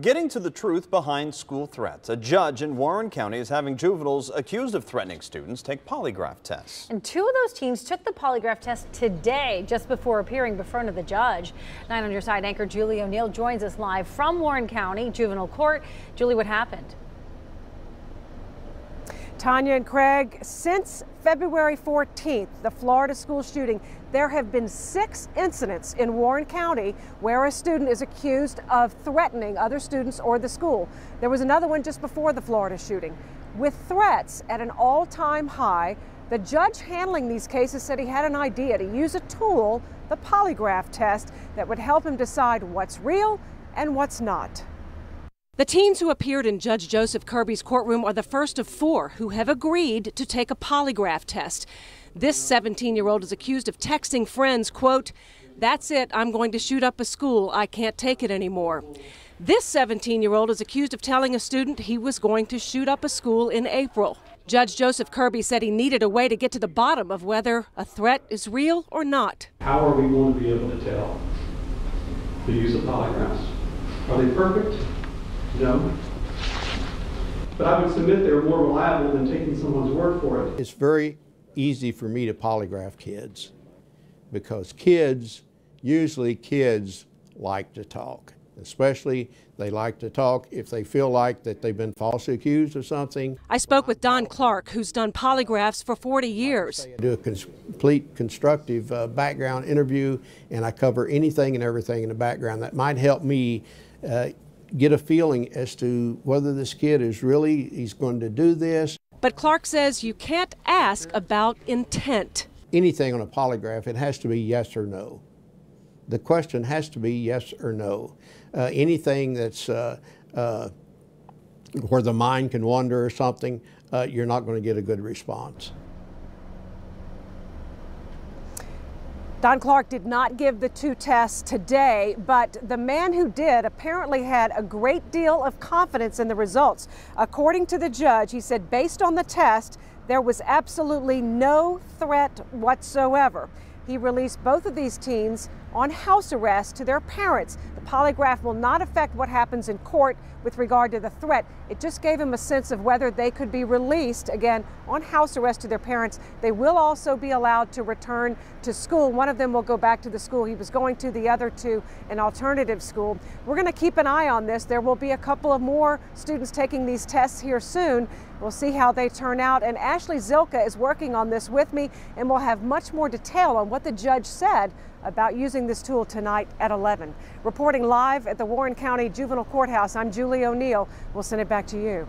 Getting to the truth behind school threats. A judge in Warren County is having juveniles accused of threatening students take polygraph tests. And two of those teens took the polygraph test today, just before appearing before the judge. 9 on Your Side anchor Julie O'Neill joins us live from Warren County Juvenile Court. Julie, what happened? Tanya and Craig, since February 14th, the Florida school shooting, there have been 6 incidents in Warren County where a student is accused of threatening other students or the school. There was another one just before the Florida shooting. With threats at an all-time high, the judge handling these cases said he had an idea to use a tool, the polygraph test, that would help him decide what's real and what's not. The teens who appeared in Judge Joseph Kirby's courtroom are the first of 4 who have agreed to take a polygraph test. This 17-year-old is accused of texting friends, quote, "That's it, I'm going to shoot up a school, I can't take it anymore." This 17-year-old is accused of telling a student he was going to shoot up a school in April. Judge Joseph Kirby said he needed a way to get to the bottom of whether a threat is real or not. How are we going to be able to tell the use of polygraphs? Are they perfect? No. But I would submit they're more reliable than taking someone's word for it. It's very easy for me to polygraph kids because usually kids like to talk. Especially they like to talk if they feel like that they've been falsely accused of something. I spoke with Don Clark, who's done polygraphs for 40 years. I do a complete constructive background interview, and I cover anything and everything in the background that might help me get a feeling as to whether this kid is he's going to do this. But Clark says you can't ask about intent. Anything on a polygraph, it has to be yes or no. The question has to be yes or no. Anything that's where the mind can wander or something, you're not going to get a good response. Don Clark did not give the 2 tests today, but the man who did apparently had a great deal of confidence in the results. According to the judge, he said based on the test, there was absolutely no threat whatsoever. He released both of these teens on house arrest to their parents. The polygraph will not affect what happens in court with regard to the threat. It just gave him a sense of whether they could be released, again, on house arrest to their parents. They will also be allowed to return to school. One of them will go back to the school he was going to, the other 2 an alternative school. We're going to keep an eye on this. There will be a couple of more students taking these tests here soon. We'll see how they turn out. And Ashley Zilka is working on this with me, and we'll have much more detail on what the judge said about using this tool tonight at 11. Reporting live at the Warren County Juvenile Courthouse, I'm Julie O'Neill. We'll send it back to you.